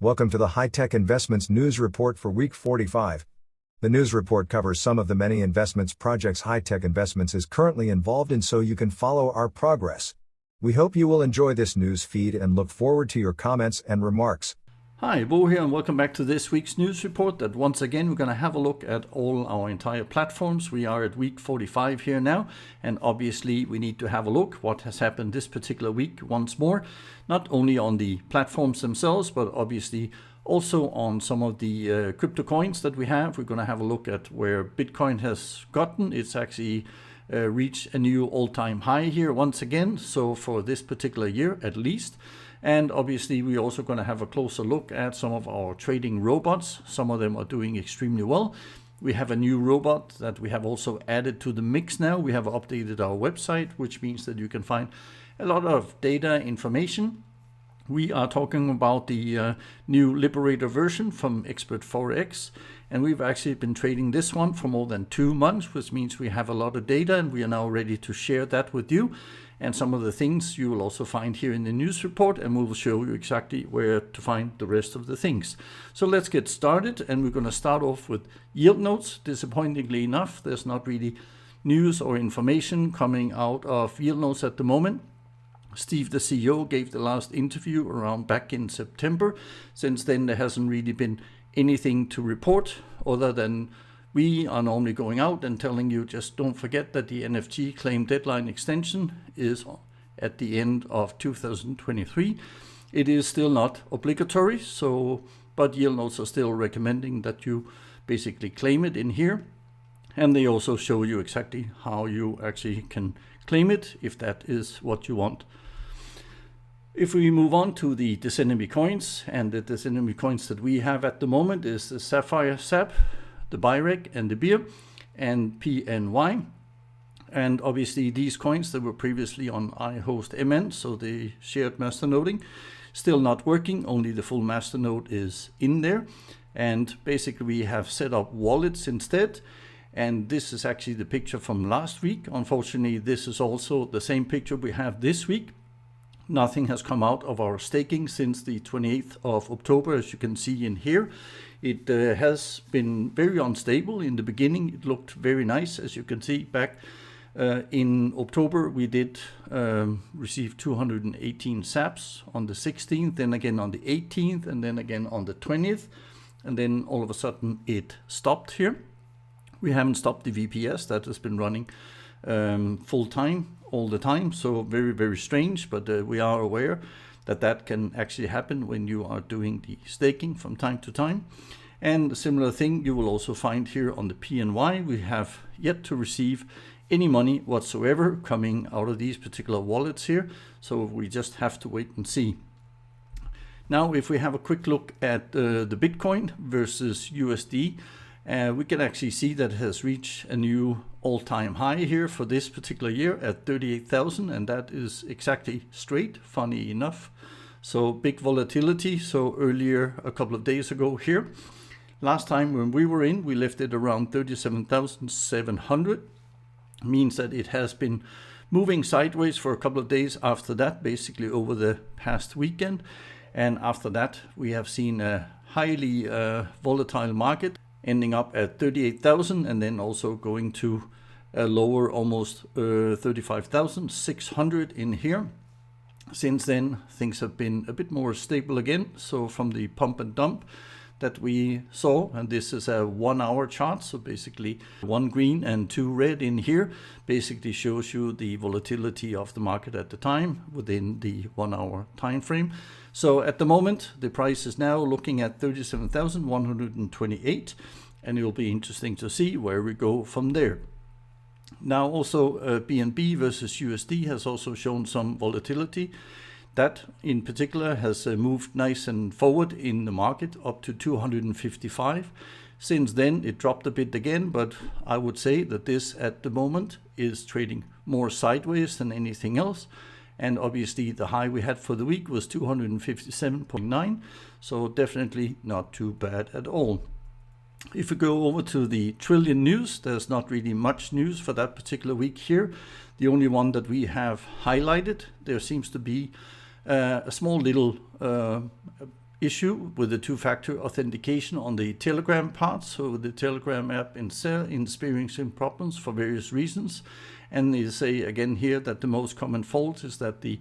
Welcome to the High-Tech Investments News Report for Week 45. The news report covers some of the many investments projects High-Tech Investments is currently involved in so you can follow our progress. We hope you will enjoy this news feed and look forward to your comments and remarks. Hi, Bo here, and welcome back to this week's news report. That once again we're going to have a look at all our entire platforms. We are at week 45 here now, and obviously we need to have a look what has happened this particular week once more, not only on the platforms themselves, but obviously also on some of the crypto coins that we have. We're going to have a look at where Bitcoin has gotten. It's actually reached a new all-time high here once again, so for this particular year at least. And obviously we're also going to have a closer look at some of our trading robots. Some of them are doing extremely well. We have a new robot that we have also added to the mix now. We have updated our website, which means that you can find a lot of data information. We are talking about the new Liberator version from Expert Forex, and we've actually been trading this one for more than 2 months, which means we have a lot of data, and we are now ready to share that with you. And some of the things you will also find here in the news report, and we will show you exactly where to find the rest of the things. So let's get started, and we're going to start off with yield notes. Disappointingly enough, there's not really news or information coming out of yield notes at the moment. Steve, the CEO, gave the last interview around back in September. Since then, there hasn't really been anything to report other than we are normally going out and telling you just don't forget that the NFT claim deadline extension is at the end of 2023. It is still not obligatory, but yield notes are still recommending that you basically claim it in here. And they also show you exactly how you actually can claim it if that is what you want. If we move on to the Decenomy Coins, and the Decenomy Coins that we have at the moment is the Sapphire SAP, the BYREC and the Beer and PNY. And obviously these coins that were previously on iHostMN, so the shared masternoding, still not working, only the full masternode is in there. And basically we have set up wallets instead. And this is actually the picture from last week. Unfortunately, this is also the same picture we have this week. Nothing has come out of our staking since the 28th of October, as you can see in here. It has been very unstable. In the beginning, it looked very nice. As you can see back in October, we did receive 218 SAPs on the 16th, then again on the 18th, and then again on the 20th. And then all of a sudden it stopped here. We haven't stopped the VPS. That has been running full time all the time. So very, very strange, but we are aware that that can actually happen when you are doing the staking from time to time. And a similar thing you will also find here on the PNY. We have yet to receive any money whatsoever coming out of these particular wallets here. So we just have to wait and see. Now, if we have a quick look at the Bitcoin versus USD, we can actually see that it has reached a new all-time high here for this particular year at 38,000, and that is exactly straight, funny enough. So big volatility. So earlier, a couple of days ago here, last time when we were in, we left it around 37,700. Means that it has been moving sideways for a couple of days after that, basically over the past weekend. And after that, we have seen a highly volatile market, ending up at 38,000 and then also going to a lower almost 35,600 in here. Since then, things have been a bit more stable again. So from the pump and dump that we saw, and this is a 1 hour chart, so basically 1 green and 2 red in here, basically shows you the volatility of the market at the time within the 1 hour time frame. So at the moment, the price is now looking at 37,128, and it will be interesting to see where we go from there. Now also BNB Vs USD has also shown some volatility. That in particular has moved nice and forward in the market up to 255. Since then it dropped a bit again, but I would say that this at the moment is trading more sideways than anything else. And obviously the high we had for the week was 257.9, so definitely not too bad at all. If we go over to the Trillant news, there's not really much news for that particular week here. The only one that we have highlighted, there seems to be a small little issue with the two-factor authentication on the Telegram part. So the Telegram app is experiencing problems for various reasons. And they say again here that the most common fault is that the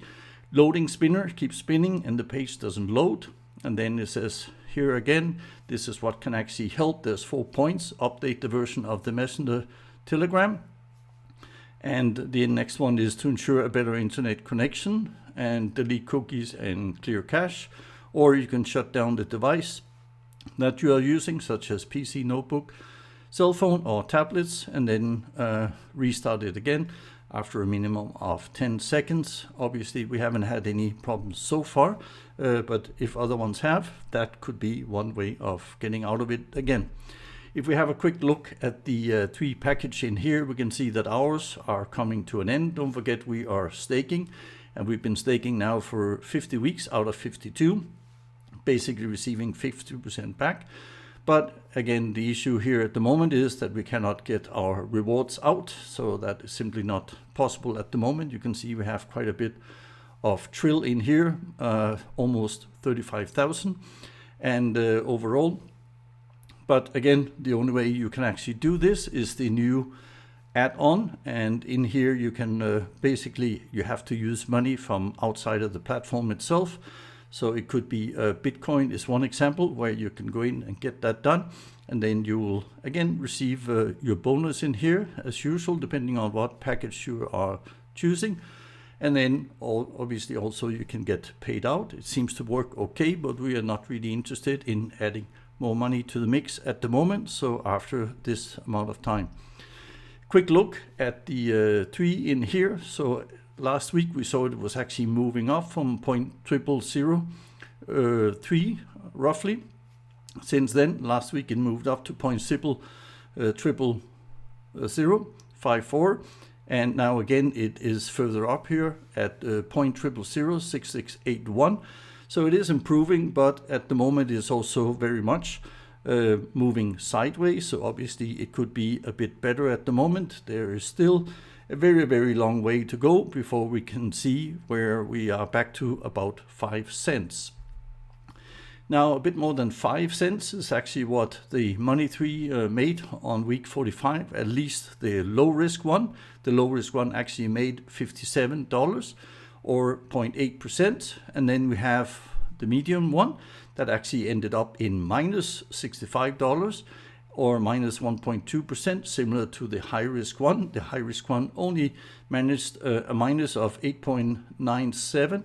loading spinner keeps spinning and the page doesn't load. And then it says here again, this is what can actually help. There's 4 points. Update the version of the Messenger Telegram. And the next one is to ensure a better internet connection and delete cookies and clear cache. Or you can shut down the device that you are using, such as PC, notebook, cell phone or tablets, and then restart it again after a minimum of 10 seconds. Obviously, we haven't had any problems so far, but if other ones have, that could be one way of getting out of it again. If we have a quick look at the 3 package in here, we can see that ours are coming to an end. Don't forget we are staking, and we've been staking now for 50 weeks out of 52, basically receiving 50% back. But again, the issue here at the moment is that we cannot get our rewards out, so that is simply not possible at the moment. You can see we have quite a bit of Trill in here, almost 35,000 and overall. But again, the only way you can actually do this is the new add-on, and in here you can basically, you have to use money from outside of the platform itself. So it could be Bitcoin is one example where you can go in and get that done, and then you will again receive your bonus in here as usual, depending on what package you are choosing. And then obviously also you can get paid out. It seems to work okay, but we are not really interested in adding more money to the mix at the moment, so after this amount of time. Quick look at the 3 in here. So last week we saw it was actually moving up from 0.0003 roughly. Since then, last week it moved up to 0.00054, and now again it is further up here at 0.0006681. So it is improving, but at the moment it is also very much moving sideways. So obviously it could be a bit better at the moment. There is still a very, very long way to go before we can see where we are back to about 5 cents. Now, a bit more than 5 cents is actually what the Money 3 made on week 45, at least the low risk one. The low risk one actually made $57 or 0.8%. And then we have the medium one that actually ended up in minus $65 or minus 1.2%, similar to the high risk one. The high risk one only managed a minus of 8.97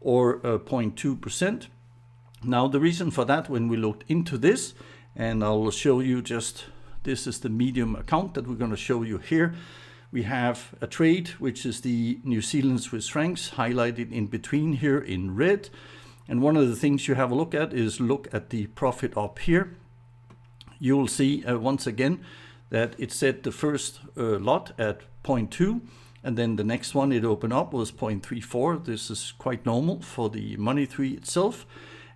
or 0.2%. Now the reason for that, when we looked into this, and I'll show you just, this is the medium account that we're going to show you here. We have a trade, which is the New Zealand Swiss francs, highlighted in between here in red. And one of the things you have a look at is look at the profit up here. You will see once again that it set the first lot at 0.2, and then the next one it opened up was 0.34. This is quite normal for the Money 3 itself.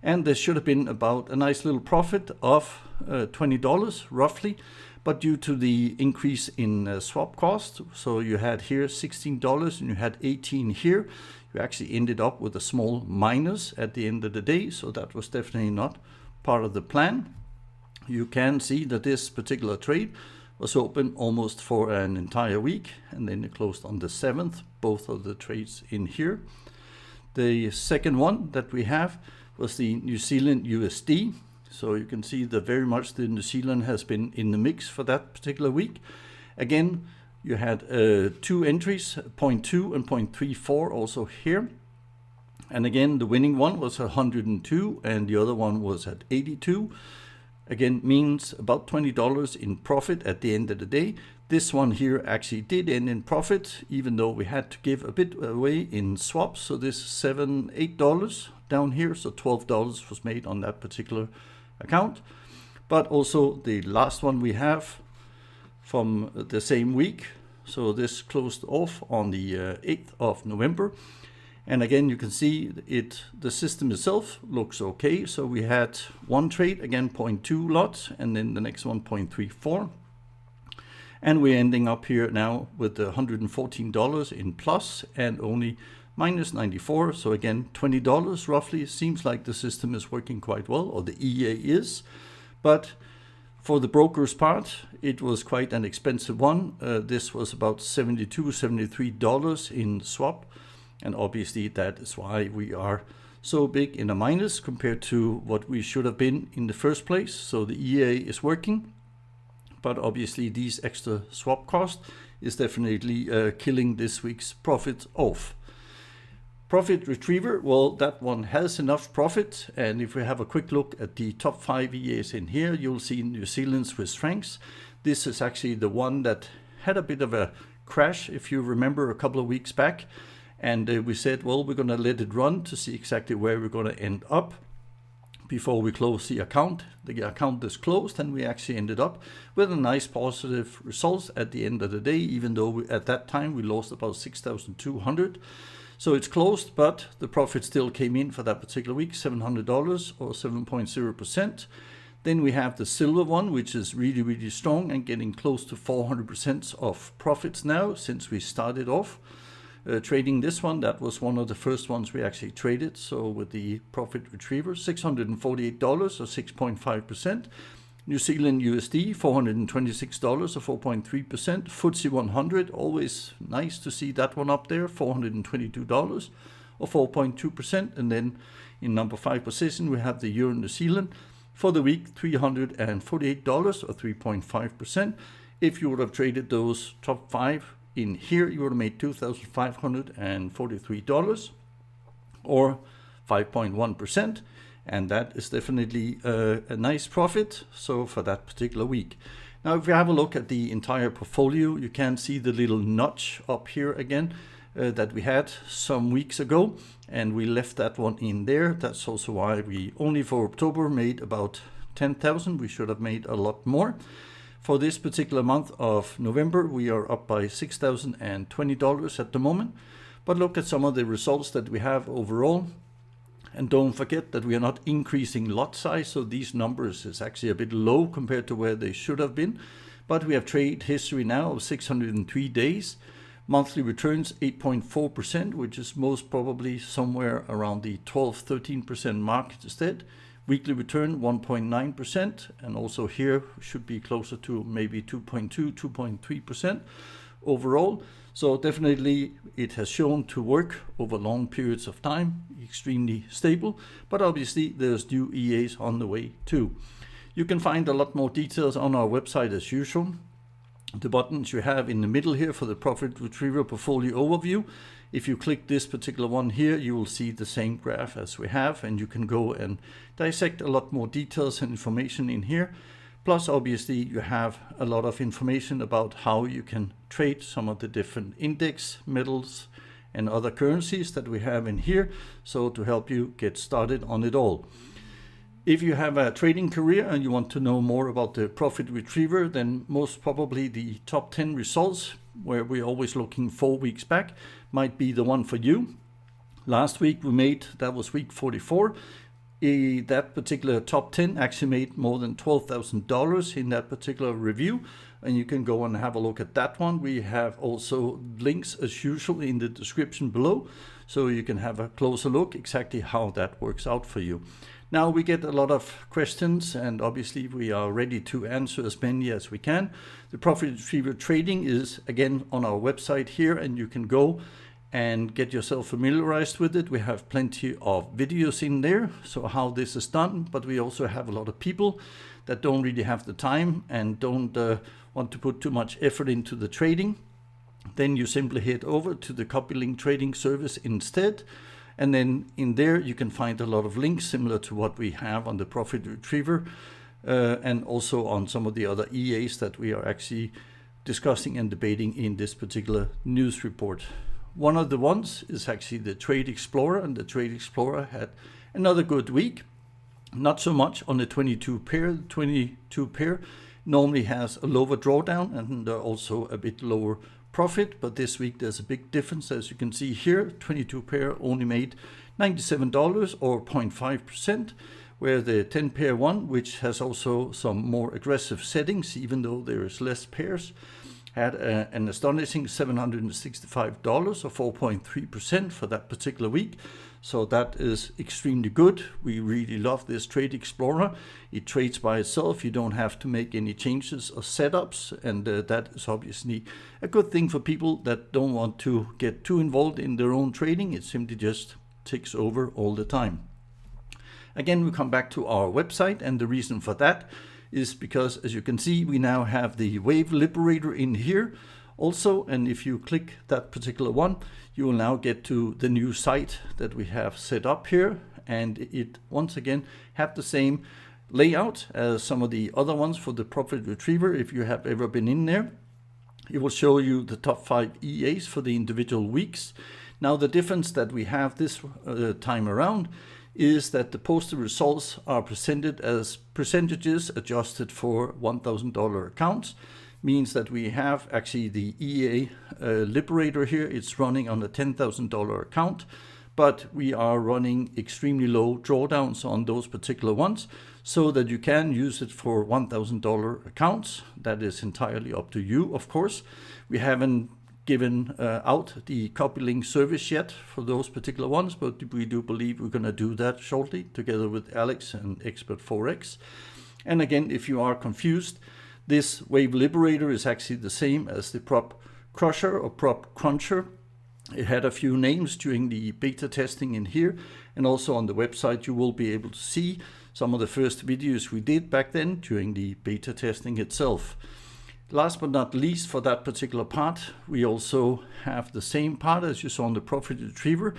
And there should have been about a nice little profit of $20 roughly, but due to the increase in swap cost, so you had here $16 and you had 18 here, you actually ended up with a small minus at the end of the day. So that was definitely not part of the plan. You can see that this particular trade was open almost for an entire week, and then it closed on the 7th, both of the trades in here. The second one that we have was the New Zealand USD. So you can see that very much the New Zealand has been in the mix for that particular week. Again, you had 2 entries, 0.2 and 0.34 also here. And again, the winning one was 102 and the other one was at 82. Again, means about $20 in profit at the end of the day. This one here actually did end in profit, even though we had to give a bit away in swaps. So this $7, $8 down here. So $12 was made on that particular account. But also the last one we have from the same week. So this closed off on the 8th of November. And again, you can see the system itself looks okay. So we had one trade, again 0.2 lots, and then the next one 0.34. And we're ending up here now with $114 in plus and only minus 94. So again, $20 roughly. Seems like the system is working quite well, or the EA is. But for the broker's part, it was quite an expensive one. This was about $72, $73 in swap. And obviously that is why we are so big in a minus compared to what we should have been in the first place. So the EA is working, but obviously these extra swap costs is definitely killing this week's profit off. Profit retriever, well, that one has enough profit. And if we have a quick look at the top 5 EAs in here, you'll see New Zealand Swiss francs. This is actually the one that had a bit of a crash, if you remember, a couple of weeks back. And we said, well, we're going to let it run to see exactly where we're going to end up before we close the account. The account is closed, and we actually ended up with a nice positive result at the end of the day, even though at that time we lost about 6,200. So it's closed, but the profit still came in for that particular week, $700 or 7.0%. Then we have the silver one, which is really, really strong and getting close to 400% of profits now since we started off. Trading this one, that was one of the first ones we actually traded. So with the profit retriever, $648 or 6.5%. New Zealand USD, $426 or 4.3%. FTSE 100, always nice to see that one up there, $422 or 4.2%. And then in number 5 position, we have the Euro New Zealand for the week, $348 or 3.5%. If you would have traded those top 5 in here, you would have made $2,543 or 5.1%. And that is definitely a nice profit. So for that particular week. Now, if you have a look at the entire portfolio, you can see the little notch up here again that we had some weeks ago. And we left that one in there. That's also why we only for October made about 10,000. We should have made a lot more. For this particular month of November, we are up by $6,020 at the moment. But look at some of the results that we have overall. And don't forget that we are not increasing lot size. So these numbers is actually a bit low compared to where they should have been. But we have trade history now of 603 days. Monthly returns 8.4%, which is most probably somewhere around the 12-13% mark instead. Weekly return 1.9%, and also here should be closer to maybe 2.2, 2.3% overall. So definitely it has shown to work over long periods of time, extremely stable, but obviously there's new EAs on the way too. You can find a lot more details on our website as usual. The buttons you have in the middle here for the Profit Retriever Portfolio Overview. If you click this particular one here, you will see the same graph as we have, and you can go and dissect a lot more details and information in here. Plus, obviously, you have a lot of information about how you can trade some of the different index, metals, and other currencies that we have in here. So to help you get started on it all. If you have a trading career and you want to know more about the Profit Retriever, then most probably the top 10 results, where we're always looking 4 weeks back, might be the one for you. Last week we made, that was week 44. That particular top 10 actually made more than $12,000 in that particular review. And you can go and have a look at that one. We have also links as usual in the description below. So you can have a closer look exactly how that works out for you. Now we get a lot of questions, and obviously we are ready to answer as many as we can. The Profit Retriever trading is again on our website here, and you can go and get yourself familiarized with it. We have plenty of videos in there, so how this is done, but we also have a lot of people that don't really have the time and don't want to put too much effort into the trading. Then you simply head over to the CopyLink trading service instead. And then in there, you can find a lot of links similar to what we have on the Profit Retriever and also on some of the other EAs that we are actually discussing and debating in this particular news report. One of the ones is actually the Trade Explorer, and the Trade Explorer had another good week. Not so much on the 22 pair. The 22 pair normally has a lower drawdown and also a bit lower profit, but this week there's a big difference. As you can see here, 22 pair only made $97 or 0.5%, where the 10 pair one, which has also some more aggressive settings, even though there is less pairs, had an astonishing $765 or 4.3% for that particular week. So that is extremely good. We really love this Trade Explorer. It trades by itself. You don't have to make any changes or setups, and that is obviously a good thing for people that don't want to get too involved in their own trading. It simply just takes over all the time. Again, we come back to our website, and the reason for that is because, as you can see, we now have the Wave Liberator in here also, and if you click that particular one, you will now get to the new site that we have set up here, and it once again have the same layout as some of the other ones for the Profit Retriever. If you have ever been in there, it will show you the top 5 EAs for the individual weeks. Now the difference that we have this time around is that the posted results are presented as percentages adjusted for $1,000 accounts. Means that we have actually the EA Liberator here. It's running on a $10,000 account, but we are running extremely low drawdowns on those particular ones, so that you can use it for $1,000 accounts. That is entirely up to you, of course. We haven't given out the copy link service yet for those particular ones, but we do believe we're going to do that shortly together with Alex and Expert Forex. And again, if you are confused, this Wave Liberator is actually the same as the Prop Crusher or Prop Cruncher. It had a few names during the beta testing in here, and also on the website you will be able to see some of the first videos we did back then during the beta testing itself. Last but not least, for that particular part, we also have the same part as you saw on the Profit Retriever.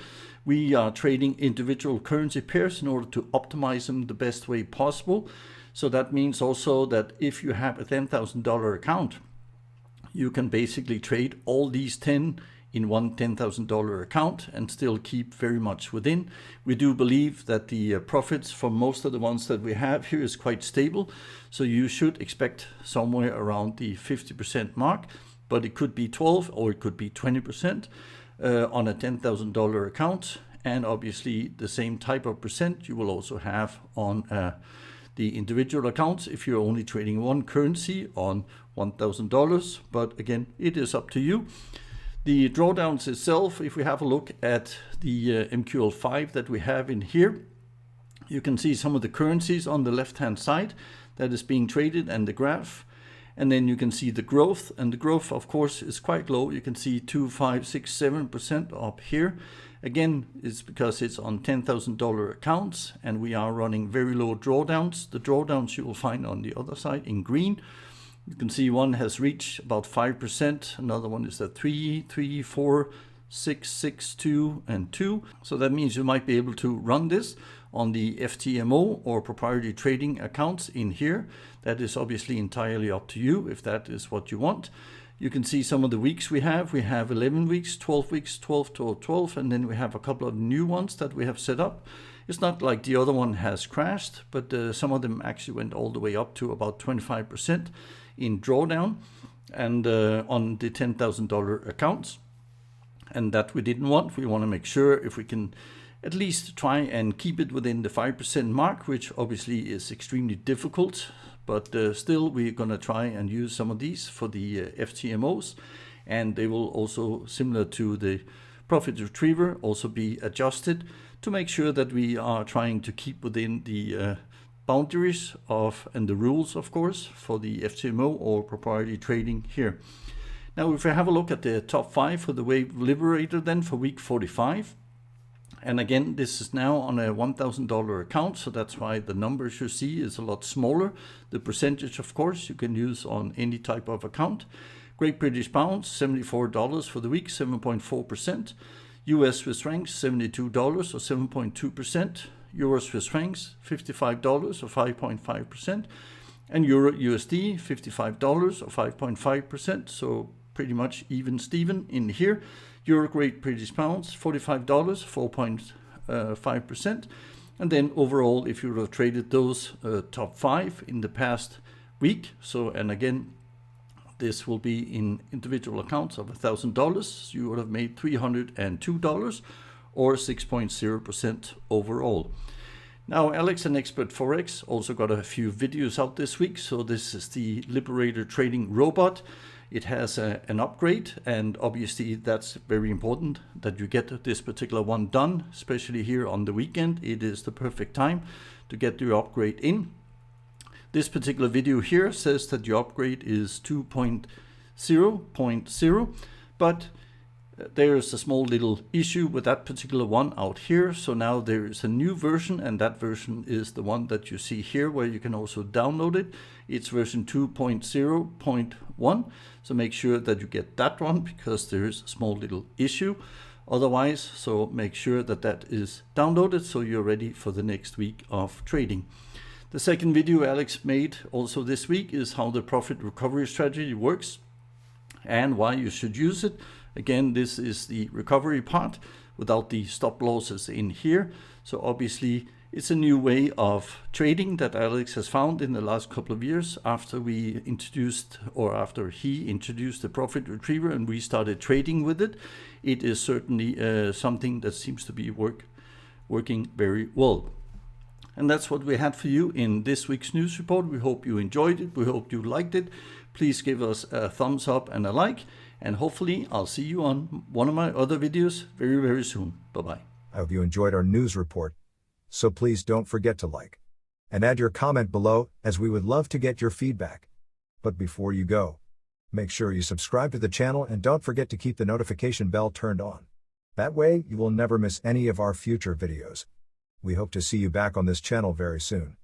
We are trading individual currency pairs in order to optimize them the best way possible. So that means also that if you have a $10,000 account, you can basically trade all these 10 in one $10,000 account and still keep very much within. We do believe that the profits for most of the ones that we have here is quite stable. So you should expect somewhere around the 50% mark, but it could be 12 or it could be 20% on a $10,000 account. And obviously the same type of percent you will also have on the individual accounts if you're only trading one currency on $1,000, but again, it is up to you. The drawdowns itself, if we have a look at the MQL5 that we have in here, you can see some of the currencies on the left-hand side that is being traded and the graph. And then you can see the growth, and the growth, of course, is quite low. You can see 2, 5, 6, 7% up here. Again, it's because it's on $10,000 accounts, and we are running very low drawdowns. The drawdowns you will find on the other side in green. You can see one has reached about 5%. Another one is at 3, 3, 4, 6, 6, 2, and 2. So that means you might be able to run this on the FTMO or proprietary trading accounts in here. That is obviously entirely up to you if that is what you want. You can see some of the weeks we have. We have 11 weeks, 12 weeks, 12 to 12, and then we have a couple of new ones that we have set up. It's not like the other one has crashed, but some of them actually went all the way up to about 25% in drawdown and on the $10,000 accounts. And that we didn't want. We want to make sure if we can at least try and keep it within the 5% mark, which obviously is extremely difficult. But still, we're going to try and use some of these for the FTMOs. And they will also, similar to the Profit Retriever, also be adjusted to make sure that we are trying to keep within the boundaries of, and the rules, of course, for the FTMO or proprietary trading here. Now, if we have a look at the top 5 for the Wave Liberator then for week 45, and again, this is now on a $1,000 account, so that's why the numbers you see is a lot smaller. The percentage, of course, you can use on any type of account. Great British Pounds, $74 for the week, 7.4%. US Swiss francs, $72 or 7.2%. Euro Swiss francs, $55 or 5.5%. And Euro USD, $55 or 5.5%. So pretty much even Steven in here. Euro Great British Pounds, $45, 4.5%. And then overall, if you would have traded those top 5 in the past week, so, and again, this will be in individual accounts of $1,000, you would have made $302 or 6.0% overall. Now, Alex and Expert Forex also got a few videos out this week. So this is the Liberator trading robot. it has an upgrade, and obviously that's very important that you get this particular one done, especially here on the weekend. It is the perfect time to get your upgrade in. This particular video here says that your upgrade is 2.0.0, but there is a small little issue with that particular one out here. So now there is a new version, and that version is the one that you see here, where you can also download it. It's version 2.0.1. So make sure that you get that one, because there is a small little issue otherwise. So make sure that that is downloaded so you're ready for the next week of trading. The second video Alex made also this week is how the profit recovery strategy works and why you should use it. Again, this is the recovery part without the stop losses in here. So obviously it's a new way of trading that Alex has found in the last couple of years after we introduced, or after he introduced, the profit retriever and we started trading with it. It is certainly something that seems to be working very well. And that's what we had for you in this week's news report. We hope you enjoyed it. We hope you liked it. Please give us a thumbs up and a like. And hopefully I'll see you on one of my other videos very, very soon. Bye-bye. I hope you enjoyed our news report. So please don't forget to like and add your comment below, as we would love to get your feedback. But before you go, make sure you subscribe to the channel and don't forget to keep the notification bell turned on. That way you will never miss any of our future videos. We hope to see you back on this channel very soon.